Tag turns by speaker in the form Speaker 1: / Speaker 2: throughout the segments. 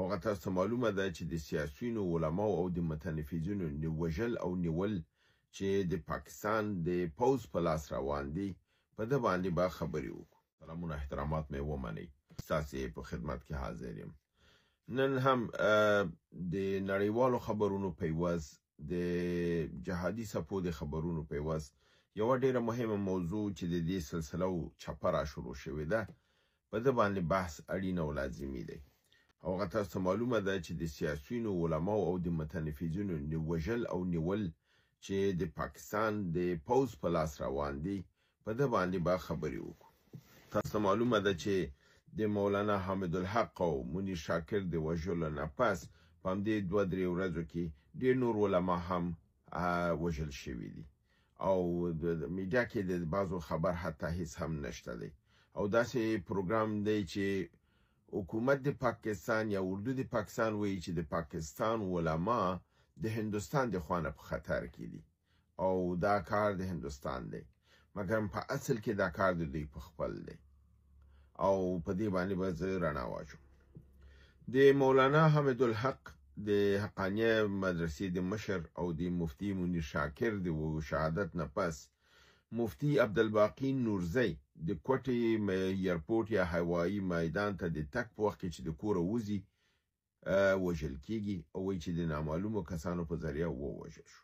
Speaker 1: هغه تاسو ته معلومه ده چې د سیاسیونو علماو او د متنفذینو وژل او نیول چې د پاکستان د پوز په لاس روان دي په ده باندې به خبرې وکړو. سلامونه احترامات مې ومنئ. ستاسې په خدمت کې حاضر یم. نن هم د نړیوالو خبرونو په عوض د جهادي څپو د خبرونو په عوض یوه ډېره مهمه موضوع چې د دې سلسله چپه را شروع شوې ده په ده باندې بحث اړین او لازمي دی. هغه تاسو ته معلومه ده چې د سیاسیونو علماو او د متنفذینو وژل او نیول چې د پاکستان د پوز په لاس روان دي په ده باندې به خبرې وکړو. تاسو ته معلومه ده چې د مولانا حامد الحق او منیر شاکر د وژلو نه پس په همدې 2-3 ورځو کې ډېر نور علما هم وژل شوي دي او د میډیا کې د بعضو خبر حتی هیڅ هم نشته دی او داسې پروګرام دی چې حکومت د پاکستان یا اردو د پاکستان وایي چې د پاکستان علما د هندوستان د خوانه په خطر کې دي او دا کار د هندوستان دی مګر په اصل کې دا کار د دوی په خپل دی او په دې باندې به زه رڼا واچوم. د مولانا حامد الحق د حقانیه مدرسې د مشر او د مفتی منیر شاکر د شهادت نه پس مفتی عبدالباقی نورزی د کوټې ایرپورټ یا هوایي میدان ته د تګ په وخت کې چې د کوره وځي وژل کیږي او وایي چې د نامعلومو کسانو په ذریعه ووژل شو.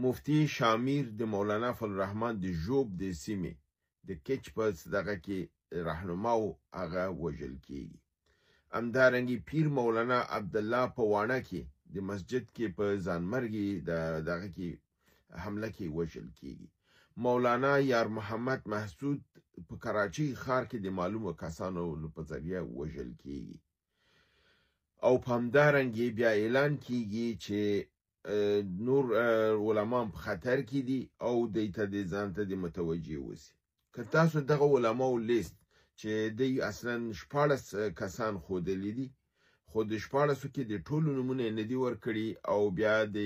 Speaker 1: مفتی شامیر د مولانا فضل الرحمن د ژوب د سیمې د کچ په دغه کې رهنماو هغه وژل کیږي. همدارنګه پیر مولانا عبدالله په واڼه کې د مسجد کې په ځانمرګي دغه کې حمله کې وژل کیږي. مولانا یار محمد محسود په کراچۍ ښار کې د معلومو کسانو په ذریعه وژل کیږي او په همدارنګه بیا اعلان کیږي چې نور علما په خطر کې دي او دوی ته د ځان ته د متوجه اوسي. که تاسو دغه علماو لیست چې دوی اصلا 14 کسان ښودلي دي خو د 14 کې د ټولو نومونه یې نه دي ورکړي او بیا د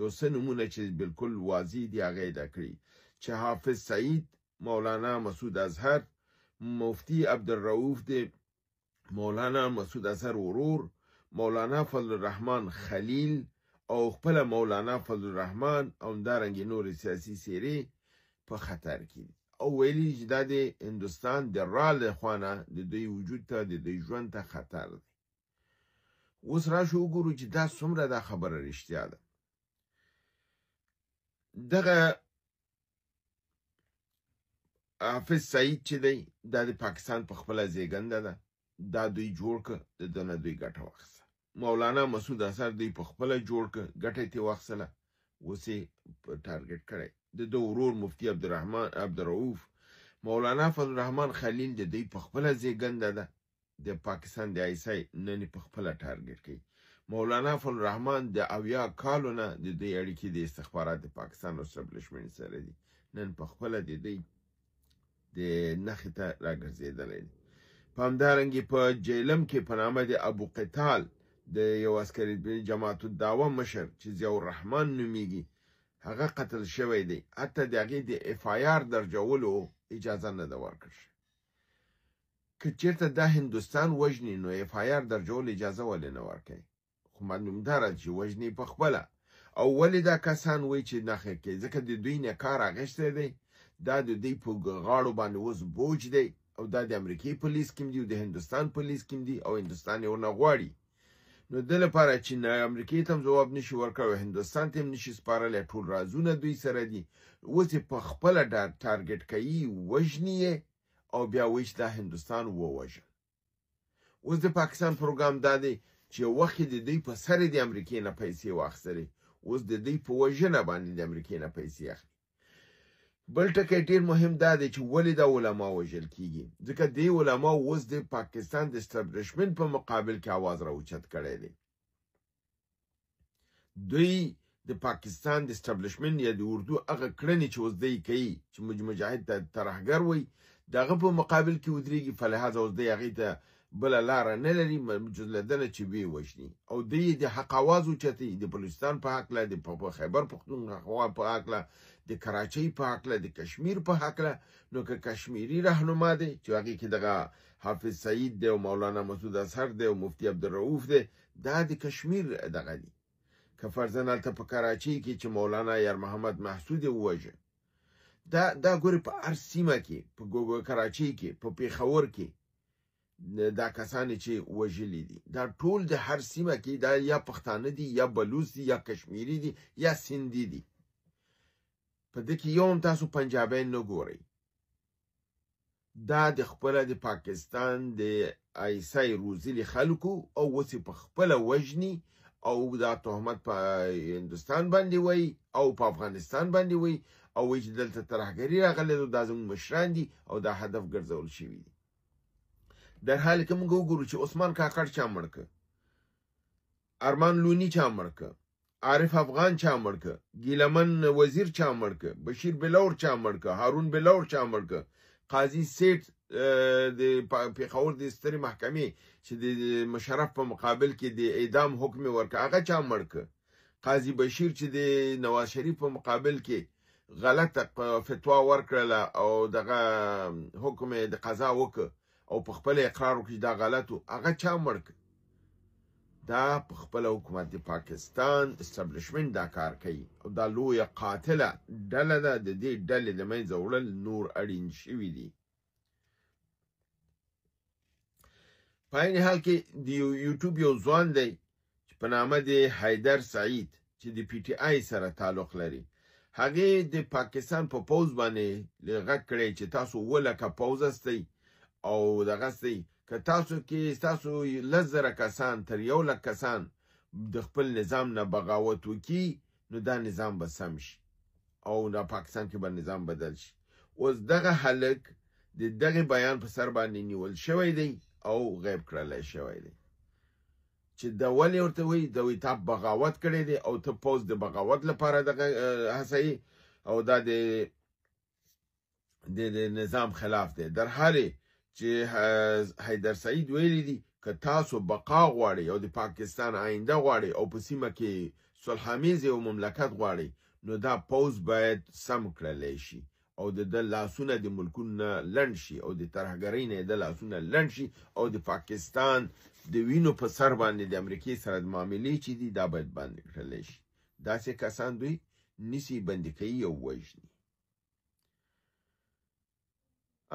Speaker 1: یو څه نومونه چې بالکل واضح دي هغه یې دا کړي چې حافظ سعید، مولانا مسعود اظهر، مفتی عبدالرؤوف د مولانا مسعود اظهر ورور، مولانا فضل الرحمن خلیل او خپل مولانا فضل الرحمن او همدارنګه نور سیاسي څیرې په خطر کې دي او ویلي چې دا د هندوستان د را له خوانه د دوی وجود ته د دوی ژوند ته خطر دی. اوس راشو وګورو چې دا څومره دا خبره رښتیا ده. دغه حافظ سعید چې دی دا د پاکستان په خپله زیږنده ده دا دوی جوړ که د ده نه دوی ګټه واخیسته. مولانا مسعود اظهر دوی په خپله جوړ که ګټه یې ترې واخیستله اوس یې ټارګټ کړی. د ده ورور مفتی عبدالرؤوف مولانا فضل الرحمن خلیل د دوی په خپله زیږنده ده د پاکستان د آیسای نن په خپله ټارګټ کوي. مولانا فضل الرحمن د 70 کالو نه د دوی اړیکې د استخبارات د پاکستان اسټابلیشمنټ سره دي نن په خپله د دوی د نښې ته راګرځېدلی دی. په همدارنګې په جیلم کې په نامه د ابو قتال د یو عسکري جماعت الدعوه مشر چې ضیاء الرحمن نومیږي هغه قتل شوی دی. حتی د هغې د FIR درجولو اجازه نه ده ورکړل شوې. که چېرته دا هندوستان وژني نو FIR درجولو اجازه ولې نه ورکوي؟ خو معلوم داره چې وژني په خپله او ولې دا کسان وایي چې نښه کوي؟ ځکه د دوی نه کار اخیستی دی دا د دوی په غاړو باندې اوس بوج دی او دا د امریکې په لیست کې دي او د هندوستان په لیست کې دي او هندوستان یې ورنه غواړي. نو د لپاره چې نه امریکې ته هم ځواب نشي ورکوي هندوستان ته هم نشي سپارلی ټول رازونه دوی سره دي اوس یې په خپله ټارګټ کوي وژني یې او بیا وایي چې دا هندوستان ووژل. اوس د پاکستان پروګرام دا دی چې یو وخت د دوی په سر د امریکې نه پیسې واخیستلې اوس د دوی په وژنه باندې د امریکې نه پیسې اخلي. بل ټکی ډېر مهم دا دی چې ولې دا علما وژل کیږي؟ ځکه دې علما اوس د پاکستان د اسټابلیشمنټ په مقابل کې आवाज راوچت کړی دی. دوی د پاکستان د اسټابلیشمنټ یا د اردو هغه کړنې چې اوس دی کوي چې مجاهد ته ترهګر وایي د هغه په مقابل کې ودرېږي. فلهذا اوس دی هغې ته بله لاره نه لري جز له دنه چې ویې وژني او دوی د حق اواز اوچتوي د بلوچستان په هکله د خیبر پښتونخوا په هکله د کراچۍ په هکله د کشمیر په هکله نو که کشمیري رهنما دی چې هغې کې دغه حافظ سعید دی او مولانا مسعود اظهر دی او مفتی عبدالرؤوف دی دا د کشمیر دغه دی که فرضاً هلته په کراچۍ کې چې مولانا یار محمد محسود یې ووژه دا ګورې په هر سیمه کې په کراچۍ کې په پېښور کې دا کسانی چې وژلي دي دا ټول د هر سیمه کې دا یا پښتانه دي یا بلوچ دي یا کشمیري دي یا سندي دي په دې کې یو هم تاسو پنجابی نه ګورئ دا د خپله د پاکستان د ایسای روزلي خلکو او اوس په خپله وژني او دا تهمت په هندوستان باندې وایي او په افغانستان باندې وایي او وایي چې دلته ترهګري راغلی دا زموږ مشران دي او دا هدف ګرځول شوي دي در حالی که موږ وګورو چې عثمان کاکړ چا مړ که ارمان لوني چا مړ که عارف افغان چا مړ که ګیلمن وزیر چا مړ که بشیر بلور چا مړ که هارون بلور چا مړ که قاضي سیټ د پېښور د سترې محکمې چې د مشرف په مقابل کې د اعدام حکم ورکړه هغه چا مړ که قاضي بشیر چې د نواز شریف په مقابل کې غلطه فتوا ورکړله او دغه حکم د قضا وکړه او په خپل اقرار وکړي دا غلط و هغه چا مړ که دا په خپل حکومت د پاکستان استابلیشمنټ دا کار کوي او دا لویه قاتله ډله ده د دې ډلې د منځه وړل نور اړین شوي دي په عین حال کې د یوټیوب یو ځوان دی چې په نامه د حیدر سعید چې د پی ټي آی سره تعلق لري هغې د پاکستان په پوځ باندې غږ کړی چې تاسو 7 لکه پوځ استئ او دغه سي که تاسو کې تاسو 10,000 کسان تر 1 لک کسان د خپل نظام نه بغاوت وکي نو دا نظام به سم شي او دا پاکستان کې به نظام بدل شي اوس دغه هلک د دغه بیان په سر باندې نیول شوی دی او غیب کړل شوی دی چې دا ولې ورته وایي د تا بغاوت کړی دی او ته پوز د بغاوت لپاره دغه هڅوي او دا د نظام خلاف دی در حالی چې حیدر سعید ویلی دي که تاسو بقا غواړئ او د پاکستان آینده غواړئ او په سیمه کې صلحامیز یو مملکت غواړئ نو دا پوز باید سم کړلی شي او د لاسونه د ملکونو نه لنډ شي او د ترهګرۍ نه د لاسونه لنډ شي او د پاکستان د وینو په سر باندې د امریکې سره د معاملې چې دي دا باید بند کړلی شي داسې کسان دوی نیسي بندي کوي او وژني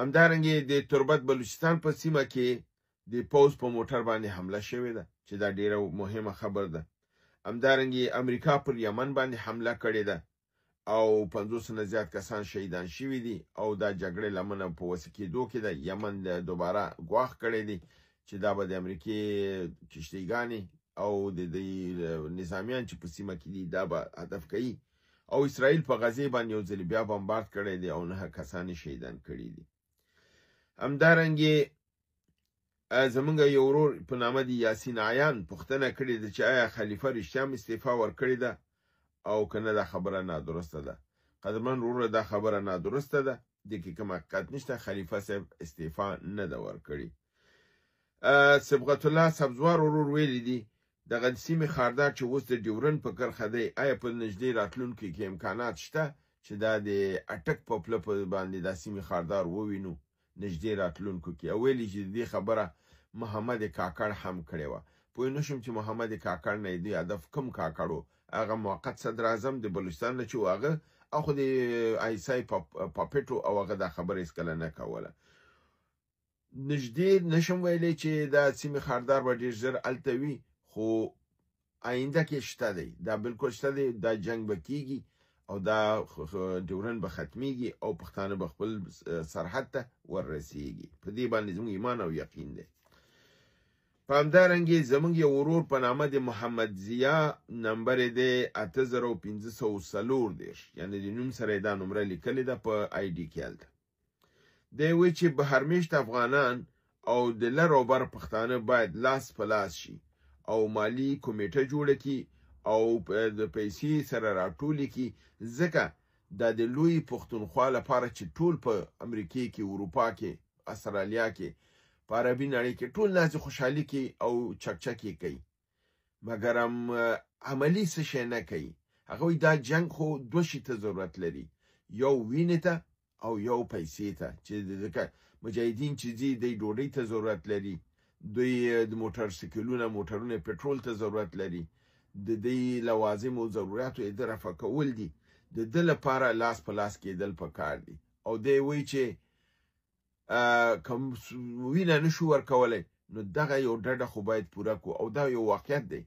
Speaker 1: همدارنګه د تربت بلوچستان په سیمه کې د پوز په موټر باندې حمله شوې ده چې دا ډیره مهمه خبر ده همدارنګه امریکا پر یمن باندې حمله کړې ده او 500 نه زیات کسان شهیدان شوي دي او دا جګړې لمنه په وسکېدو کې ده یمن دوباره ګواښ کړی دی چې دا به د امریکې کشتیګانې او د نظامیان چې په سیمه کې دي دا به هدف کوي او اسرائیل په غزې باندې یو ځل بیا بمبارد کړی دی او 9 کسان شهیدان کړي دي همدارنګه زمونږ یو ورور په نامه دی یاسین عیان پوښتنه کړې ده چې آیا خلیفه رښتیا استعفا ورکړې ده او کنه دا خبره نادرسته ده قدرمن ورور دا خبره نادرسته ده د کې کوم حقیقت نشته خلیفه صاحب استعفا نه ده ورکړې صبغت الله سبزوار ورور ویلی دي دغه سیمې خاردار چې اوس د ډیورن په کرخه دی آیا په نږدې راتلونکي کې امکانات شته چې دا د اټک په پله باندې دا سیمې خاردار ووینو نږدې راتلونکو کې او ویلي چې دې خبره محمد کاکړ هم کړې وه پوه نه شم چې محمد کاکړ نه دې هدف کوم کاکړ و هغه موقت صدر اعظم د بلوچستان نه چې و هغه او خو د ایسای پاپټو او هغه دا خبره هېڅکله نه کوله نږدې نشم ویلی چې دا سیمې خاردار به ډېر ژر هلته وي خو آینده کې شته دی دا بالکل شته دی دا جنگ به کیږي او دا ډیورن به ختمیږي او پښتانه به خپل سرحد ته ورسیږي په دې باندې زموږ ایمان او یقین دی په همدارنګې زموږ یو ورور په نامه د محمد ضیا نمبر یې دی 8540 یعنې د نوم سره یې دا نمره لیکلې ده په آی ډي کې هلته دی وایي چې بهرمېشت افغانان او د لر او بر پښتانه باید لاس په لاس شي او مالی کمیټه جوړه کړي او د پیسې سره راټولې کړي ځکه دا د لوی پښتونخوا لپاره چې ټول په امریکې کې اروپا کې استرالیا کې په عربي نړۍ کې ټول ناز خوشحالي کوي او چکچکې کوي، مګر هم عملی څه شی نه کوي. هغوی دا جنگ خو دوه شي ته ضرورت لري، یو وینې ته او یو پیسې ته، چې مجاهدین چې ځي دی ډوډۍ ته ضرورت لري، دوی د موټر موټرونه پټرول ته ضرورت لري، د دې لوازم او ضرورتو یې د رفع کول دي، د ده لپاره لاس په لاس کېدل پکار دي. او دی وایي چې کوم وینه نشو ورکولی نو دغه یو ډډه خو باید پوره کړو. او دا یو واقعیت دی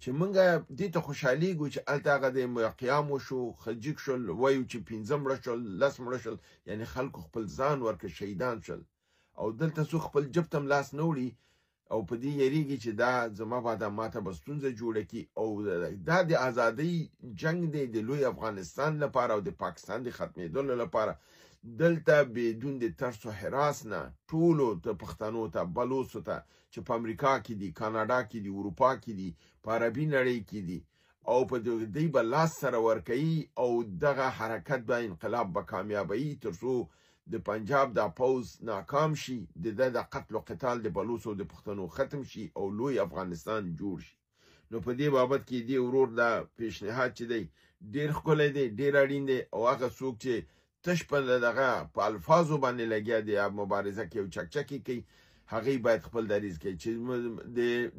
Speaker 1: چې موږ دې ته خوشحالیږو چې هلته هغه د قیام وشو، خلجیک شول، وایو چې 15 مړه شول، 10 مړه شول، یعنې خلکو خپل ځان ورکړ، شهیدان شول. او دلته څوک خپل جب ته لاس نه وړي او په دې یریږي چې دا زما بعد ماته به ستونزه جوړه کړي. او دا د ازادۍ جنگ دی د لوی افغانستان لپاره او د پاکستان د ختمېدلو لپاره. دلته بدون د ترس و حراس نه ټولو ته، پښتنو ته، بلوڅو ته چې په امریکا کې دي، کاناډا کې دي، اروپا کې دي، په عربي نړۍ کې دي، او په دې به لاس سره ورکوي او دغه حرکت به انقلاب به کامیابوي تر څو د پنجاب دا پوز ناکام شي، د قتل و قتال د بلوڅو د پښتنو ختم شي او لوی افغانستان جوړ شي. نو په دې بابت کې دی ورور دا پیشنهاد چې دی ډیر ښکلی دی، ډیر اړین دی. او هغه څوک چې تش په دغه په الفاظو باندې لګیا دی یا مبارزه کې او چکچکې کوي، هغې باید خپل دریځ کوي چې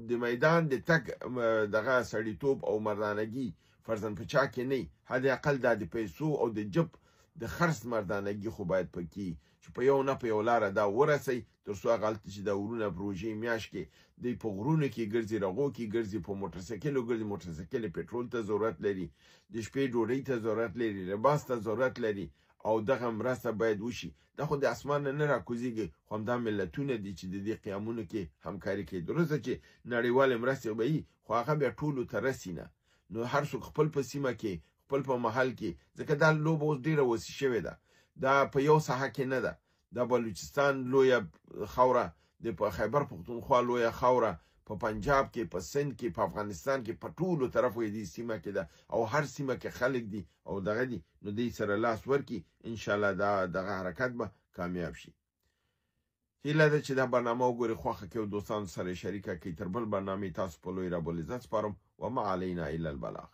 Speaker 1: د میدان د تګ دغه سړیتوب او مردانګي فرضاً په چا کې نه، حداقل دا د پیسو او د جب د خرڅ مردانګي خو باید پکې چې په یو نه په یو لاره دا ورسئ تر څو هغه هلته چې د ورونه پروژې میاشت کې دوی په غرونو کې ګرځي، رغو کې ګرځي، په موټرسایکلو ګرځي، موټرسایکل پټرول ته ضرورت لري، د شپې ډوډۍ ته ضرورت لري، لباس ته ضرورت لري، او دغه مرسته باید وشي. دا خو د اسمان نه راکوزیږي، خو همدا ملتونه دي چې د دې قیامونو کې همکاري کوي. درسته چې نړیوالې مرستې به وي خو هغه بیا ټولو ته رسي نه، نو هر څوک خپل په سیمه کې، خپل په محل کې، ځکه دا لوبه اوس ډېره وسي شوې ده، دا په یو ساحه کې نه ده، دا بلوچستان لویه خاوره، د خیبر پختونخوا لویه خاوره، په پنجاب کې، په سند کې، په افغانستان کې، په ټولو طرفو دې سیمه کې ده، او هر سیمه کې خلک دي او دغه دي، نو دې سره لاس ورکړي، انشاءالله دغه حرکت به کامیاب شي. هیله ده چې دا برنامه وګورئ، خوښه کړئ او دوستانو سره یې شریکه کړئ. تر بل برنامې تاسو په لوی رب العزت سپارم، وما علینا الا البلاغ.